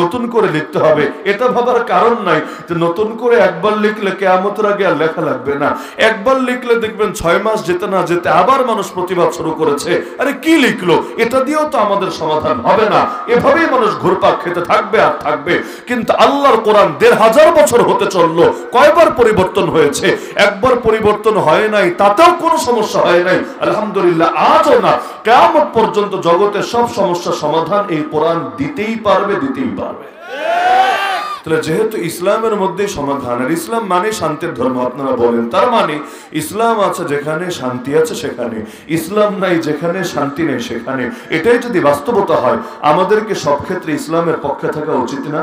নতুন করে লিখতে হবে। এটা ভাবার কারণ নাই যে নতুন করে একবার লিখলে কিয়ামতের আগে আর লেখা লাগবে না। একবার লিখলে দেখবেন 6 মাস যেতে না যেতে আবার মানুষ প্রতিবাদ শুরু করেছে, আরে কি লিখলো, এটা দিয়েও তো আমাদের সমাধান হবে না। এভাবেই মানুষ ঘুরপাক খেতে থাকবে আর থাকবে। কিন্তু আল্লাহর কোরআন 1500 বছর হতে চললো, কয়বার পরিবর্তন হয়েছে? একবার পরিবর্তন হয় নাই, তাতেও কোনো সমস্যা হয় নাই, আলহামদুলিল্লাহ। আজও না, কিয়ামত পর্যন্ত জগতের সব সমস্যার সমাধান এই কোরআন দিতেই পারবে, দিতেই পারবে। তাহলে যেহেতু ইসলামের মধ্যে সমাধান, আর ইসলাম মানে শান্তির ধর্ম আপনারা বলেন, তার মানে ইসলাম আছে যেখানে শান্তি আছে সেখানে, ইসলাম নাই যেখানে শান্তি নেই সেখানে। এটাই যদি বাস্তবতা হয়, আমাদেরকে সব ক্ষেত্রে ইসলামের পক্ষে থাকা উচিত না?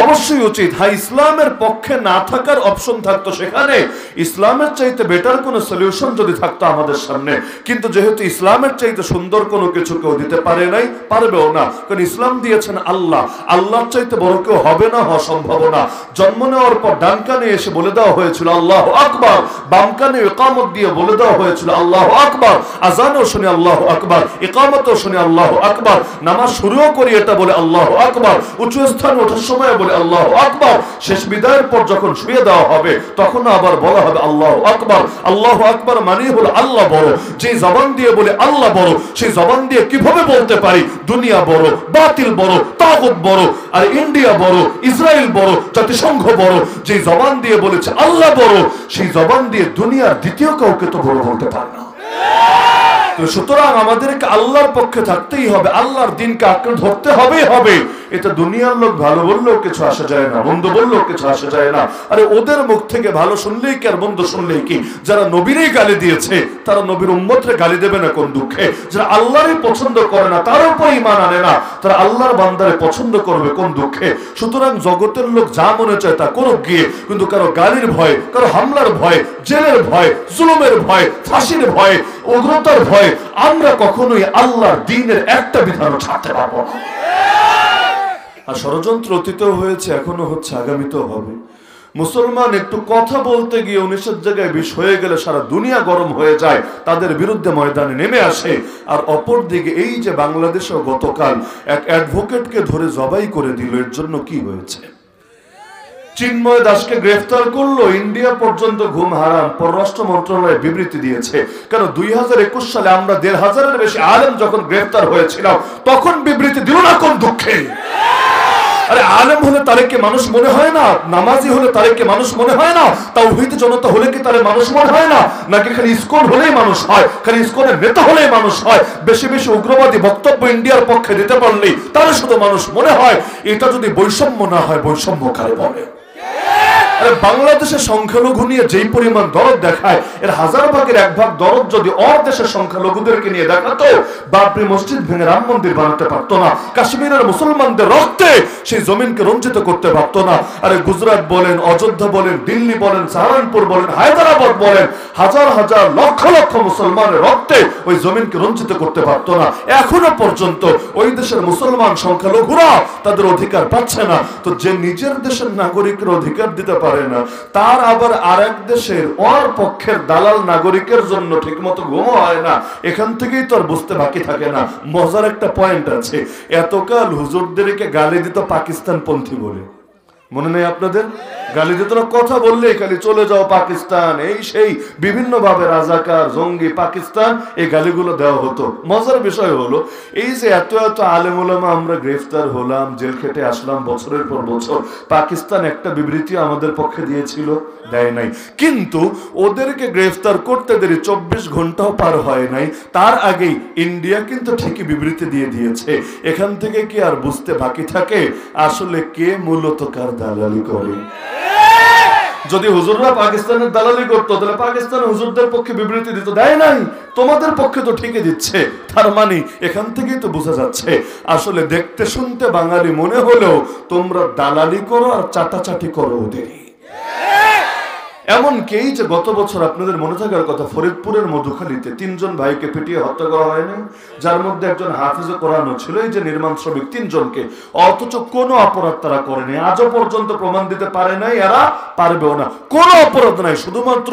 অবশ্যই উচিত। হ্যাঁ, ইসলামের পক্ষে না থাকার অপশন থাকতো সেখানে, ইসলামের চাইতে বেটার কোনো সলিউশন যদি থাকতো আমাদের সামনে, কিন্তু যেহেতু ইসলামের চাইতে সুন্দর কোনো কিছু কেউ দিতে পারে নাই, পারবেও না, কারণ ইসলাম দিয়েছেন আল্লাহ, আল্লাহর চাইতে বড় কেউ হবে না, হওয়া সম্ভব না। জন্ম নেওয়ার পর ডান কানে এসে বলে দেওয়া হয়েছিল আল্লাহু আকবার, বাম কানে ইকামত দিয়ে বলে দেওয়া হয়েছিল আল্লাহু আকবার, আযানও শুনে আল্লাহু আকবার, ইকামতও শুনে আল্লাহু আকবার, নামাজ শুরুও করি এটা বলে আল্লাহু আকবার, উঁচু স্থানে ওঠার সময় বলে আল্লাহু আকবার, শেষ বিদায়ের পর যখন শুয়ে দেওয়া হবে তখন আবার বলা হবে আল্লাহু আকবার। আল্লাহু আকবার মানে হলো আল্লাহ বড়। যে জবান দিয়ে বলে আল্লাহ বড়, সেই জবান দিয়ে কিভাবে বলতে পারি দুনিয়া বড়, বাতিল বড়, তাগুত বড়, আর ইন্ডিয়া বড়, ইসরায়েল বড়, জাতিসংঘ বড়। যে জবান দিয়ে বলেছে আল্লাহ বড়, সেই জবান দিয়ে দুনিয়ার দ্বিতীয় কাউকে তো বড় বলতে পারে না। সুতরাং আমাদেরকে আল্লাহর পক্ষে থাকতেই হবে, আল্লাহর দিনকে আঁকড়ে ধরতে হবে। এটা দুনিয়ার লোক ভালো বললেও কিছু আসা যায় না, মন্দ বললেও কিছু আসা যায় না। আরে ওদের মুখ থেকে ভালো শুনলেই কি আর মন্দ শুনলেই কি? যারা নবীরই গালি দিয়েছে তারা নবীর উম্মতরে গালি দেবে না কোন দুঃখে? যারা আল্লাহরই পছন্দ করে না, তার উপর ঈমান আনে না, তারা আল্লাহর বান্দারে পছন্দ করবে কোন দুঃখে? সুতরাং জগতের লোক যা মনে চায় তা করুক গিয়ে, কিন্তু কারো গালির ভয়, কারো হামলার ভয়, জেলের ভয়, জুলুমের ভয়, ফাঁসির ভয়, উগ্রতার ভয় আমরা কখনোই আল্লাহর দ্বীনের একটা বিধানও ছাড়তে পারবো না। আর ষড়যন্ত্র অতীতেও হয়েছে, এখনো হচ্ছে, আগামীতেও হবে। মুসলমান একটু কথা বলতে গিয়ে 19 জায়গায় বিষ হয়ে গেলে সারা দুনিয়া গরম হয়ে যায়, তাদের বিরুদ্ধে ময়দানে নেমে আসে। আর অপর দিকে এই যে বাংলাদেশেও গতকাল এক অ্যাডভোকেটকে ধরে জবাই করে দিল, এর জন্য কি হয়েছে? চিন্ময় দাসকে গ্রেফতার করলো, ইন্ডিয়া পর্যন্ত ঘুম হারাম, পররাষ্ট্র মন্ত্রণালয় বিবৃতি দিয়েছে। কারণ 2021 সালে আমরা 1500-এর বেশি আলেম যখন গ্রেফতার হয়েছিলাম তখন বিবৃতি দিল না কোন দুঃখে? আরে আলেম হলে তারে কি মানুষ মনে হয় না? নামাজি হলে তারে কি মানুষ মনে হয় না? তাওহীদ জনতা হলে কি তারে মানুষ মনে হয় না? নাকি খালি ইসকন হলেই মানুষ হয়, খালি ইসকনের নেতা হলেই মানুষ হয়, বেশি বেশি উগ্রবাদী বক্তব্য ইন্ডিয়ার পক্ষে দিতে পারলেই তারে শুধু মানুষ মনে হয়? এটা যদি বৈষম্য না হয়, বৈষম্য কারে বলে? বাংলাদেশের সংখ্যালঘু নিয়ে যেই পরিমাণ দরদ দেখায়, এর 1000 ভাগের 1 ভাগ দরদ যদি ওর দেশের সংখ্যালঘুদেরকে নিয়ে দেখাতো, বাবরি মসজিদ ভেঙে রাম মন্দির বানাতে পারতো না, কাশ্মীরের মুসলমানদের রক্তে সেই জমিনকে রঞ্জিত করতে পারতো না। আরে গুজরাট বলেন, অযোধ্যা বলেন, দিল্লি বলেন, সাহারানপুর বলেন, হায়দ্রাবাদ বলেন, হাজার হাজার লক্ষ লক্ষ মুসলমানের রক্তে ওই জমিনকে রঞ্জিত করতে পারতো না। এখনো পর্যন্ত ওই দেশের মুসলমান সংখ্যালঘুরা তাদের অধিকার পাচ্ছে না। তো যে নিজের দেশের নাগরিকের অধিকার দিতে পারে না, তার আবার আরেক দেশের ওর পক্ষের দালাল নাগরিকের জন্য ঠিকমতো ঘুম হয় না। এখান থেকেই তো আর বুঝতে বাকি থাকে না। মজার একটা পয়েন্ট আছে, এতকাল হুজুরদেরকে গালি দিত পাকিস্তান পন্থী বলে, মনে নেই আপনাদের? গালি দিত না, কথা বললে খালি চলে যাও পাকিস্তান, এই সেই বিভিন্ন ভাবে রাজাকার, জঙ্গি, পাকিস্তান, এই গালিগুলো দেওয়া হতো। মজার বিষয় হলো, এই যে এত এত আলেম ওলামা আমরা গ্রেফতার হলাম, জেল খেটে আসলাম বছরের পর বছর, পাকিস্তান একটা বিবৃতি আমাদের পক্ষে দিয়েছিল? দেয় নাই। কিন্তু ওদেরকে গ্রেফতার করতে দেরি 24 ঘন্টাও পার হয় নাই, তার আগেই ইন্ডিয়া কিন্তু ঠিকই বিবৃতি দিয়ে দিয়েছে। এখান থেকে কি আর বুঝতে বাকি থাকে আসলে কে মূলত কার দালালি করে? যদি হুজুররা পাকিস্তানের দালালি করতো তাহলে পাকিস্তান হুজুরদের পক্ষে বিবৃতি দিত, দেয় নাই, তোমাদের পক্ষে তো ঠিকই দিচ্ছে। তার মানে এখান থেকেই তো বোঝা যাচ্ছে আসলে দেখতে শুনতে বাঙালি মনে হলেও তোমরা দালালি করো আর চাটাচাটি করো ওদেরই। এমনকি এই যে গত বছর আপনাদের মনে থাকার কথা, ফরিদপুরের মধুখালীতে 3 জন ভাইকে পিটিয়ে হত্যা করা হয়নি, যার মধ্যে একজন হাফিজে কোরআনও ছিল, এই যে নির্মাণ শ্রমিক 3 জনকে, অথচ কোনো অপরাধ তারা করেনি, আজও পর্যন্ত প্রমাণ দিতে পারে নাই, এরা পারবেও না। কোনো অপরাধ নাই, শুধুমাত্র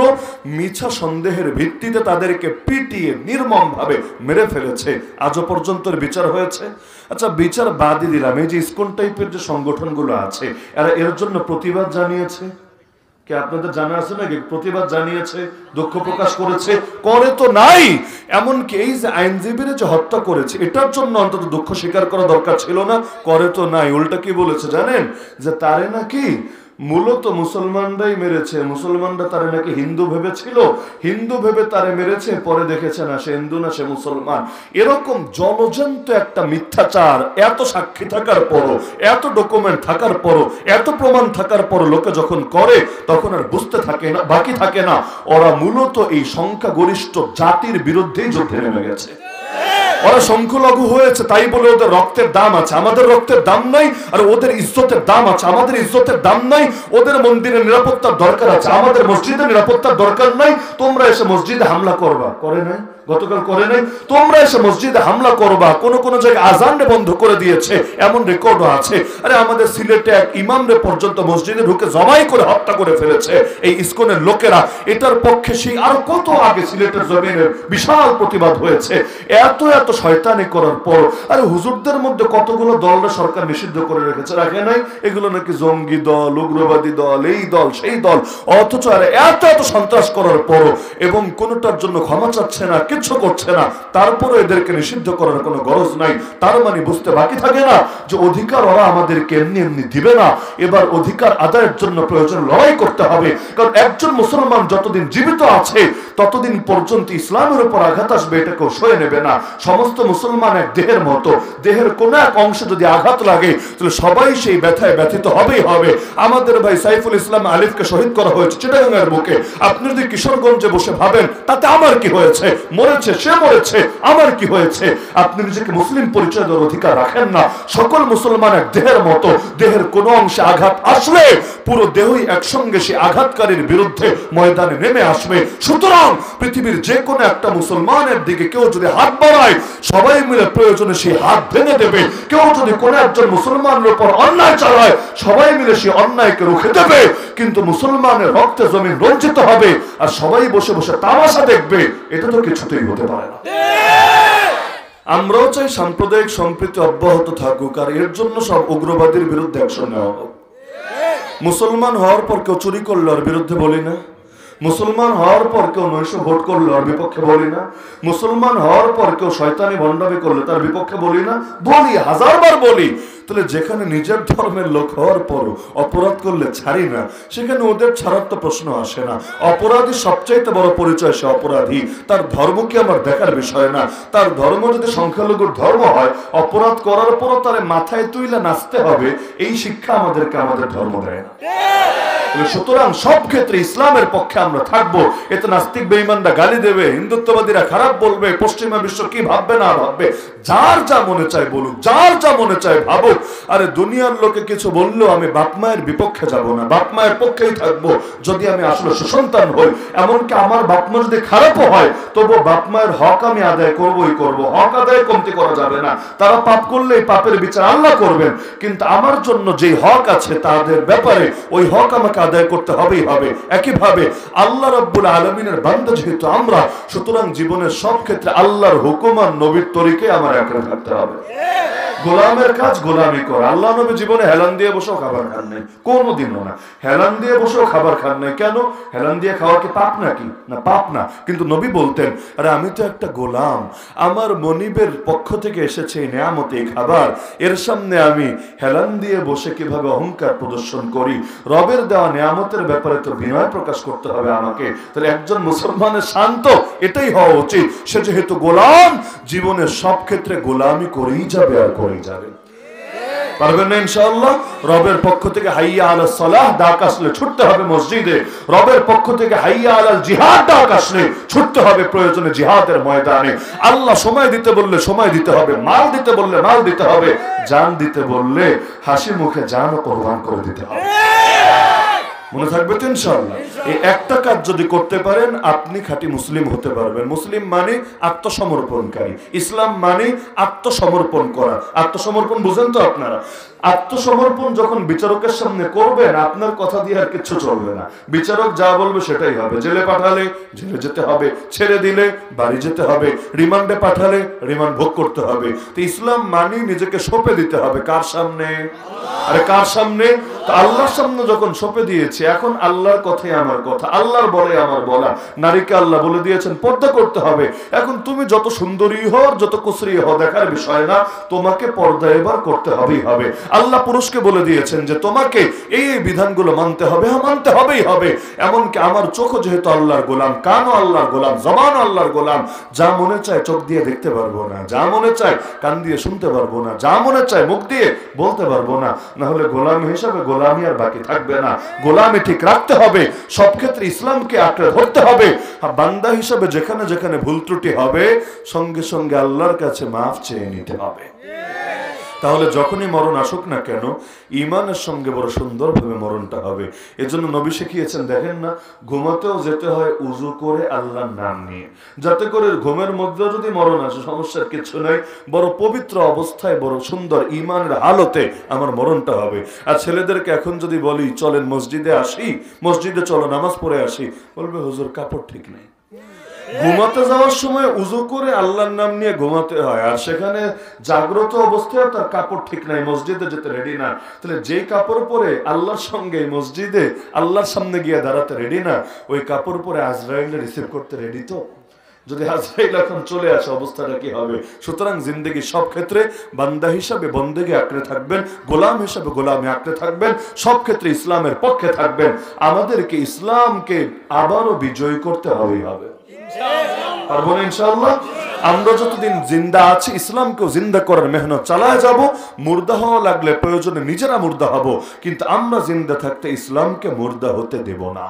মিছা সন্দেহের ভিত্তিতে তাদেরকে পিটিয়ে নির্মম ভাবে মেরে ফেলেছে, আজও পর্যন্ত বিচার হয়েছে। আচ্ছা বিচার বাদই দিলাম, এই যে ইসকন টাইপের যে সংগঠনগুলো আছে এরা এর জন্য প্রতিবাদ জানিয়েছে কি? আপনাদের জানা আছে নাকি প্রতিবাদ জানিয়েছে, দুঃখ প্রকাশ করেছে? করে তো নাই। এমনকি এই যে আইনজীবীরা যে হত্যা করেছে এটার জন্য অন্তত দুঃখ স্বীকার করা দরকার ছিল না, করে তো নাই। উল্টা কি বলেছে জানেন? যে তারে নাকি মূলত মুসলমানরাই মেরেছে, মুসলমানরা তারে নাকি হিন্দু ভেবেছিল, হিন্দু ভেবে তারে মেরেছে, পরে দেখেছে না সে হিন্দু না সে মুসলমান। এরকম জলজন্ত একটা মিথ্যাচার, এত সাক্ষী থাকার পরও, এত ডকুমেন্ট থাকার পরও, এত প্রমাণ থাকার পরও লোকে যখন করে তখন আর বুঝতে থাকে না, বাকি থাকে না ওরা মূলত এই সংখ্যাগরিষ্ঠ জাতির বিরুদ্ধেই যুদ্ধে নেমে গেছে। ওরা সংখ্যালঘু হয়েছে তাই বলে ওদের রক্তের দাম আছে, আমাদের রক্তের দাম নাই। আর ওদের ইজ্জতের দাম আছে, আমাদের ইজ্জতের দাম নাই। ওদের মন্দিরের নিরাপত্তার দরকার আছে, আমাদের মসজিদের নিরাপত্তার দরকার নাই। তোমরা এসে মসজিদে হামলা করবা, করে নাই? গতকাল করে নাই? তোমরা এসে মসজিদে হামলা করবা, কোন কোন জায়গায় আজান বন্ধ করে দিয়েছে, এমন রেকর্ডও আছে। আরে আমাদের সিলেটে এক ইমামরে পর্যন্ত মসজিদে ঢুকে জবাই করে হত্যা করে ফেলেছে এই ইসকনের লোকেরা। এটার পক্ষে সেই আর কত আগে সিলেটের জমিনের বিশাল প্রতিবাদ হয়েছে। এত এত শয়তানি করার পর আরে হুজুরদের মধ্যে কতগুলো দলরা সরকার নিষিদ্ধ করে রেখেছে, রাখে নাই? এগুলো নাকি জঙ্গি দল, উগ্রবাদী দল, এই দল সেই দল। অথচ আরে এত এত সন্ত্রাস করার পর এবং কোনটার জন্য ক্ষমা চাচ্ছে না, কিছু করছে না, তারপরে এদেরকে নিষিদ্ধ করার কোনো গরজ নাই। তার মানে বুঝতে বাকি থাকে না যে অধিকার ওরা আমাদেরকে এমনি এমনি দিবে না। এবার অধিকার আদায়ের জন্য প্রয়োজন লড়াই করতে হবে। কারণ একজন মুসলমান যতদিন জীবিত আছে ততদিন পর্যন্ত ইসলামের উপর আঘাত আসবে, এটা কেউ সয়ে নেবে না। সমস্ত মুসলমান এক দেহের মতো, দেহের কোন এক অংশে যদি আঘাত লাগে তাহলে সবাই সেই ব্যথায় ব্যথিত হবেই হবে। আমাদের ভাই সাইফুল ইসলাম আলিফকে শহীদ করা হয়েছে চিটাগাঙ্গের বুকে। আপনি যদি কিশোরগঞ্জে বসে ভাবেন তাতে আমার কি হয়েছে, মরেছে সে মরেছে, আমার কি হয়েছে? আপনি নিজেকে মুসলিম পরিচয় দেওয়ার অধিকার রাখেন না। সকল মুসলমান এক দেহের মতো, দেহের কোন অংশে আঘাত আসলে পুরো দেহই একসঙ্গে সে আঘাতকারীর বিরুদ্ধে ময়দানে নেমে আসবে। সুতরাং পৃথিবীর যে কোনো একটা মুসলমানের দিকে কেউ যদি হাত বাড়ায় সবাই মিলে প্রয়োজনে সেই হাত ভেঙে দেবে। কেউ যদি কোনো একজন মুসলমানের উপর অন্যায় চালায় সবাই মিলে সেই অন্যায়কে রুখে দেবে। কিন্তু মুসলমানের রক্তে জমিন রঞ্জিত হবে আর সবাই বসে বসে তামাশা দেখবে, এটা তো কিছুতেই হতে পারে না। আমরাও চাই সাম্প্রদায়িক সম্প্রীতি অব্যাহত থাকুক, আর এর জন্য সব উগ্রবাদীর বিরুদ্ধে অ্যাকশন নেওয়া হোক। মুসলমান হওয়ার পর কেউ চুরি করলো আর বিরুদ্ধে বলি না, মুসলমান হওয়ার পর কেউ নৈশ ভোট করলো আর বিপক্ষে বলি না, মুসলমান হওয়ার পর কেউ শয়তানি ভণ্ডামি করলো তার বিপক্ষে বলি না, বলি, হাজারবার বলি। তাহলে যেখানে নিজের ধর্মের লোক হওয়ার পরও অপরাধ করলে ছাড়ি না, সেখানে ওদের ছাড়ার তো প্রশ্ন আসে না। অপরাধী সবচাইতে বড় পরিচয় সে অপরাধী, তার ধর্ম কি আমার দেখার বিষয় না। তার ধর্ম যদি সংখ্যালঘুর ধর্ম হয়, অপরাধ করার পরও তার মাথায় তুইলা নাচতে হবে, এই শিক্ষা আমাদেরকে আমাদের ধর্ম দেয় না। সুতরাং সব ক্ষেত্রে ইসলামের পক্ষে আমরা থাকবো। এতে নাস্তিক বেঈমানরা গালি দেবে, হিন্দুত্ববাদীরা খারাপ বলবে, পশ্চিমা বিশ্ব কি ভাববে না ভাববে, যার যা মনে চায় বলুক, যার যা মনে চায় ভাবুক। আরে দুনিয়ার লোকে কিছু বললেও আমি বাপ মায়ের বিপক্ষে যাব না, বাপ মায়ের পক্ষেই থাকবো যদি আমি আসলে সুসন্তান হই। এমনকি আমার বাপ মা যদি খারাপও হয় তবু বাপ মায়ের হক আমি আদায় করবোই করবো, হক আদায় কমতি করা যাবে না। তারা পাপ করলে এই পাপের বিচার আল্লাহ করবেন, কিন্তু আমার জন্য যে হক আছে তাদের ব্যাপারে ওই হক আমাকে আদায় করতে হবেই হবে। একইভাবে আল্লাহ রাব্বুল আলামিনের বান্দা যেহেতু আমরা, সুতরাং জীবনের সব ক্ষেত্রে আল্লাহর হুকুম আর নবীর তরিকে আমার একরে থাকতে হবে। গোলামের কাজ গোলামি কর। আল্লাহ নবী জীবনে হেলান দিয়ে বসেও খাবার খান নাই, কোনোদিনও না। হেলান দিয়ে বসেও খাবার খান নাই, কেন? হেলান দিয়ে খাওয়া কি পাপ নাকি? না, পাপ না। কিন্তু নবী বলতেন, আরে আমি তো একটা গোলাম, আমার মনিবের পক্ষ থেকে এসেছে এই নিয়ামত, এই খাবার, এর সামনে আমি হেলান দিয়ে বসে কিভাবে অহংকার প্রদর্শন করি? রবের দেওয়া নিয়ামতের ব্যাপারে তো বিনয় প্রকাশ করতে হবে আমাকে। তাহলে একজন মুসলমানের শান্ত এটাই হওয়া উচিত। সে যেহেতু গোলাম, জীবনের সব ক্ষেত্রে গোলামি করেই যাবে আর করেই যাবে। পারবেন না ইনশাআল্লাহ? রবের পক্ষ থেকে হাইয়া আলাস সালাহ ডাক আসলে ছুটতে হবে মসজিদে, রবের পক্ষ থেকে হাইয়া আলাল জিহাদ ডাক আসলে ছুটতে হবে প্রয়োজনে জিহাদের ময়দানে। আল্লাহ সময় দিতে বললে সময় দিতে হবে, মাল দিতে বললে মাল দিতে হবে, জান দিতে বললে হাসি মুখে জানও কোরবান করে দিতে হবে। মনে থাকবে তো ইনশাআল্লাহ? এই একটা কাজ যদি করতে পারেন আপনি খাঁটি মুসলিম হতে পারবেন। মুসলিম মানে আত্মসমর্পণকারী, ইসলাম মানে আত্মসমর্পণ করা। আত্মসমর্পণ বুঝেন তো আপনারা? আত্মসমর্পণ যখন বিচারকের সামনে করবেন, আপনার কথা দিয়ে আর কিছু চলবে না। বিচারক যা বলবে সেটাই হবে। জেলে পাঠালে জেলে যেতে হবে, ছেড়ে দিলে বাড়ি যেতে হবে, রিমান্ডে পাঠালে রিমান্ড ভোগ করতে হবে। তো ইসলাম মানে নিজেকে সঁপে দিতে হবে কার সামনে? আরে কার সামনে? আল্লাহর সামনে যখন সঁপে দিয়েছি, এখন আল্লাহর কথাই আমার কথা, আল্লাহর বলে আমার বলা। নারীকে আল্লাহ বলে দিয়েছেন পর্দা করতে হবে। এখন তুমি যত সুন্দরী হও যত কুসরি হও দেখার বিষয় না, তোমাকে পর্দা এবার করতে হবেই হবে। আল্লাহ পুরুষকে বলে দিয়েছেন যে তোমাকে এই বিধানগুলো মানতে হবে, মানতে হবেই হবে। এমনকি আমার চোখও যেহেতু আল্লাহর গোলাম, কানও আল্লাহর গোলাম, জবানও আল্লাহর গোলাম, যা মনে চায় চোখ দিয়ে দেখতে পারবো না, যা মনে চায় কান দিয়ে শুনতে পারবো না, যা মনে চায় মুখ দিয়ে বলতে পারবো না। না হলে গোলাম হিসাবে গোলামি আর বাকি থাকবে না। গোলামি ঠিক রাখতে হবে, সব ক্ষেত্রে ইসলামকে আঁকড়ে ধরতে হবে। আর বান্দা হিসাবে যেখানে যেখানে ভুল ত্রুটি হবে সঙ্গে সঙ্গে আল্লাহর কাছে মাফ চেয়ে নিতে হবে। তাহলে যখনই মরণ আসুক না কেন, ইমানের সঙ্গে বড় সুন্দরভাবে মরণটা হবে। এজন্য নবী শিখিয়েছেন, দেখেন না, ঘুমাতেও যেতে হয় উজু করে আল্লাহর নাম নিয়ে, যাতে করে ঘুমের মধ্যে যদি মরণ আসে সমস্যার কিছু নাই, বড় পবিত্র অবস্থায় বড় সুন্দর ইমানের হালতে আমার মরণটা হবে। আর ছেলেদেরকে এখন যদি বলি চলেন মসজিদে আসি, মসজিদে চলো নামাজ পড়ে আসি, বলবে হুজুর কাপড় ঠিক নেই। ঘুমাতে যাওয়ার সময় উজু করে আল্লাহর নাম নিয়ে ঘুমাতে হয়, আর সেখানে জাগ্রত অবস্থায় তার কাপড় ঠিক নাই, মসজিদে যেতে রেডি না। তাহলে যেই কাপড় পরে আল্লাহর সঙ্গে মসজিদে আল্লাহর সামনে গিয়ে দাঁড়াতে রেডি না, ওই কাপড় পরে আজরাইল রিসিভ করতে রেডি তো? যদি আজরাইল এখন চলে আসে অবস্থাটা কি হবে? সুতরাং জিন্দেগি সব ক্ষেত্রে বান্দা হিসাবে বন্দেগি আঁকড়ে থাকবেন, গোলাম হিসাবে গোলামে আঁকড়ে থাকবেন, সব ক্ষেত্রে ইসলামের পক্ষে থাকবেন। আমাদেরকে ইসলামকে আবারও বিজয়ী করতে হবেই হবে। পারবো না ইনশাআল্লাহ? আমরা যতদিন জিন্দা আছি ইসলামকেও জিন্দা করার মেহনত চালায় যাব। মুর্দা হওয়া লাগলে প্রয়োজনে নিজেরা মুর্দা হব, কিন্তু আমরা জিন্দা থাকতে ইসলামকে মুর্দা হতে দেব না।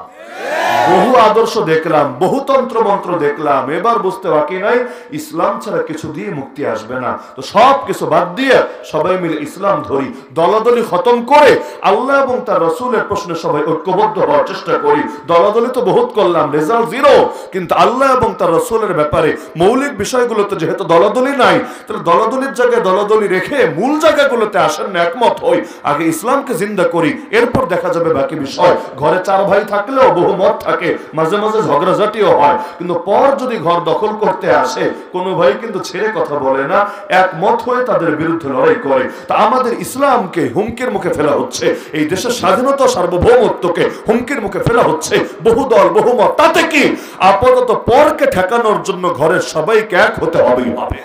বহু আদর্শ দেখলাম, বহু তন্ত্র মন্ত্র দেখলাম, এবার বুঝতে বাকি নাই ইসলাম ছাড়া কিছু দিয়ে মুক্তি আসবে না। তো সব কিছু বাদ দিয়ে সবাই মিলে ইসলাম ধরি, দলাদলি খতম করে আল্লাহ এবং তার রাসূলের প্রশ্নে সবাই ঐক্যবদ্ধ হওয়ার চেষ্টা করি। দলাদলি তো বহুত করলাম, রেজাল্ট জিরো, কিন্তু আল্লাহ এবং তার রাসূলের ব্যাপারে মৌলিক বিষয়গুলোতে যেহেতু দলাদলি নাই, তাহলে দলাদলির জায়গায় দলাদলি রেখে মূল জায়গাগুলোতে আসেন না, একমত হই, আগে ইসলামকে জিন্দা করি, এরপর দেখা যাবে বাকি বিষয়। ঘরে চার ভাই থাকলেও বহু মত থাকে, মাঝে মাঝে ঝগড়াঝাটিও হয়, কিন্তু পর যদি ঘর দখল করতে আসে কোনো ভাই কিন্তু ছেড়ে কথা বলে না, একমত হয়ে তাদের বিরুদ্ধে লড়াই করে। তা আমাদের ইসলামকে হুমকির মুখে ফেলা হচ্ছে, এই দেশের স্বাধীনতা সার্বভৌমত্বকে হুমকির মুখে ফেলা হচ্ছে, বহু দল বহুমত। তাতে কি আপাতত পরকে ঠেকানোর জন্য ঘরের সবাইকে এক হতে হবেই হবে।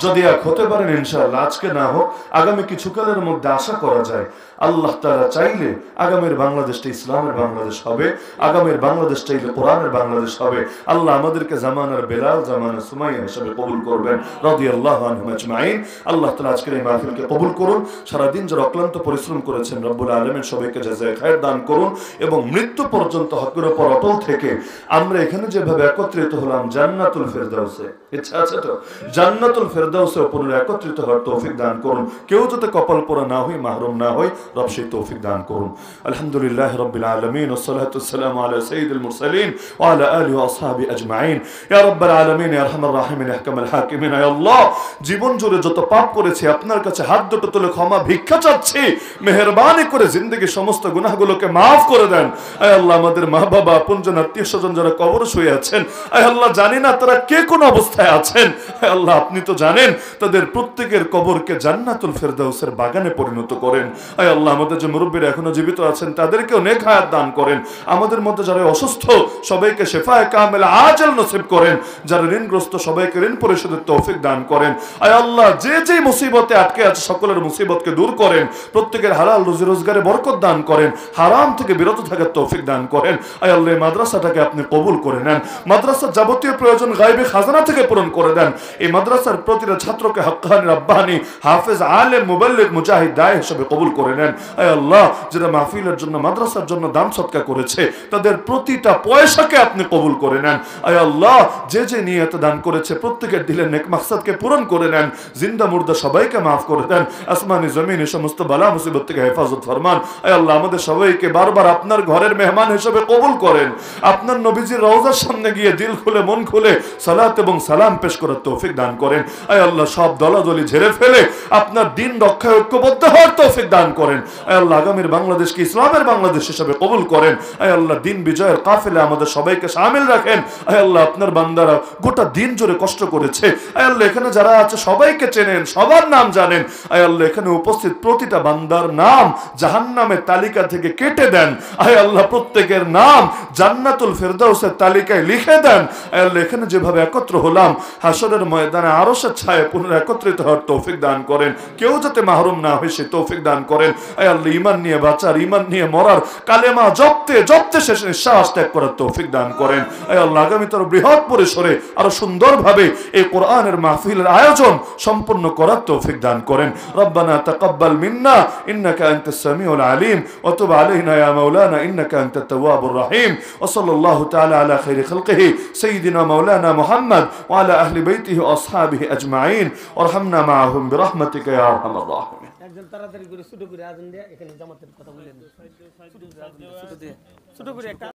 যদি এক হতে পারেন ইনশাআল্লাহ, আজকে না হোক আগামী কিছুকালের মধ্যে আশা করা যায় আল্লাহ তাআলা চাইলে আগামীর বাংলাদেশটা ইসলামের বাংলাদেশ হবে, আগামীর বাংলাদেশ চাইলে কোরআনের বাংলাদেশ হবে। আল্লাহ আমাদেরকে জামানার বেলাল, জামানার সুমাইয়া হিসেবে কবুল করবেন, রাদিয়াল্লাহু আনহুম আজমাইন। আল্লাহ তাআলা আজকের এই মাহফিলকে কবুল করুন। সারাদিন যারা অক্লান্ত পরিশ্রম করেছেন রব্বুল আলামিন সবাইকে জাযায়ে খায়ের দান করুন, এবং মৃত্যু পর্যন্ত হকের উপর অটল থেকে আমরা এখানে যেভাবে একত্রিত হলাম জান্নাতুল ফেরদাউসে, ইচ্ছা আছে তো জান্নাতুল ফেরদাউসে পুনরায় একত্রিত হওয়ার তৌফিক দান করুন। কেউ যাতে কপাল পোড়া না হই, মাহরুম না হই, রব সেই তৌফিক দান করুন। আলহামদুলিল্লাহ রাব্বিল আলামিন, ওয়াসসালাতু ওয়াসসালামু আলা সাইয়্যিদিল মুরসালিন ওয়া আলা আলিহি ওয়া আসহাবিহি আজমাইন। ইয়া রাব্বাল আলামিন, ইয়া আরহামার রাহিমিন, ইয়া আহকামাল হাকিমিন। ইয়া আল্লাহ, জীবন জুড়ে যত পাপ করেছি আপনার কাছে হাত দুটো তুলে ক্ষমা ভিক্ষা চাচ্ছি, মেহেরবানি করে জিন্দেগির সমস্ত গুনাহগুলোকে মাফ করে দেন। আয় আল্লাহ, আমাদের মা বাবা, আপনজন, আত্মীয় স্বজন যারা কবরে শুয়ে আছেন, আয় আল্লাহ জানি না তারা কে কোন অবস্থায় আছেন, আয় আল্লাহ আপনি তো জানেন, তাদের প্রত্যেকের কবরকে জান্নাতুল ফেরদাউসের বাগানে পরিণত করেন। আয় আল্লাহ, আমাদের যে মুরব্বীরা এখনো জীবিত আছেন তাদেরকেও নেক হায়াত দান করেন। আমাদের মধ্যে যারা অসুস্থ সবাইকে শিফায়ে কামিলা আজল নসিব করেন। যারা ঋণগ্রস্ত সবাইকে ঋণ পরিশোধের তৌফিক দান করেন। আয় আল্লাহ, যে যে মুসিবতে আটকে আছে সকলের মুসিবতকে দূর করেন। প্রত্যেকের হালাল রুজি রোজগারে বরকত দান করেন। হারাম থেকে বিরত থাকার তৌফিক দান করেন। আয় আল্লাহ, এই মাদ্রাসাটাকে আপনি কবুল করে নেন। মাদ্রাসার যাবতীয় প্রয়োজন গায়বী খাজানা থেকে পূরণ করে দেন। এই মাদ্রাসার প্রতিটা ছাত্রকে হাক্কানি, রাব্বানি, হাফেজ, আলেম, মুবাল্লিগ, মুজাহিদ, দায়ী হিসেবে কবুল করে নেন। আয় আল্লাহ, যারা মাহফিলের জন্য, মাদ্রাসার জন্য দান সদকা করেছে তাদের প্রতিটা পয়সাকে আপনি কবুল করে নেন। আয় আল্লাহ, যে যে নিয়তে দান করেছে প্রত্যেকের দিলের নেক মাকসাদকে পূরণ করে নেন। জিন্দা মুর্দা সবাইকে মাফ করে দেন। আসমানি জমিনে সমস্ত বালা মুসিবত থেকে হেফাজত ফরমান। আয় আল্লাহ, আমাদের সবাইকে বারবার আপনার ঘরের মেহমান হিসেবে কবুল করেন। আপনার নবীজির রওজার সামনে গিয়ে দিল খুলে মন খুলে সালাত এবং সালাম পেশ করার তৌফিক দান করেন। আয় আয় আল্লাহ সব দলাদলি ঝেড়ে ফেলে আপনার দিন রক্ষায় ঐক্যবদ্ধ হওয়ার তৌফিক দান করেন। আয় আল্লাহ আগামীর বাংলাদেশকে ইসলামের বাংলাদেশ হিসেবে কবুল করেন। আয় আল্লাহ দিন বিজয়ের কাফেলে আমাদের সবাইকে শামিল রাখেন। আয় আল্লাহ আপনার বান্দারা গোটা দিন জুড়ে কষ্ট করেছে। আয় আল্লাহ এখানে যারা আছে সবাইকে চেনেন, সবার নাম জানেন। আয় আল্লাহ এখানে উপস্থিত প্রতিটা বান্দার নাম জাহান্নামের তালিকা থেকে কেটে দেন। আয় আল্লাহ প্রত্যেকের নাম জান্নাতুল ফেরদাউসের তালিকায় লিখে দেন। আয় আল্লাহ এখানে যেভাবে একত্র হলাম হাশরের ময়দানে আরশের ছায়ায় পুনরায় একত্রিত হওয়ার তৌফিক দান করেন। কেউ যাতে মাহরুম না হয় সে তৌফিক দান করেন। আয় আল্লাহ ঈমান নিয়ে বাঁচার, ঈমান নিয়ে মরার, কালেমা জপতে শেষে নিঃশ্বাস ত্যাগ করার তৌফিক দান করেন। আয় আল্লাহ আগামীতর বৃহৎ পরিসরে আরো সুন্দরভাবে এই কোরআনের মাহফিলের আয়োজন সম্পূর্ণ করার তৌফিক দান করেন। রব্বানা তাকাব্বাল মিন্না ইন্নাকা আনতাস সামিউল আলিম ওয়া তুব আলাইনা ইয়া মাওলানা ইন্নাকা আনতাত তাওয়াবুর রহিম ওয়া সাল্লাল্লাহু তাআলা আলা খাইরি খালকিহি সাইয়্যিদিনা মাওলানা মুহাম্মদ ওয়া আলা আহলি বাইতিহি ওয়া আসহাবিহি আজমাইন ওয়ারহামনা মাআহুম বিরহমাতিকা ইয়া আরহামার রাহিমিন। একজন তাড়াতাড়ি করে ছোট করে আজান দিয়ে এখানে জামাতের কথা বলেন। ছোট করে একটা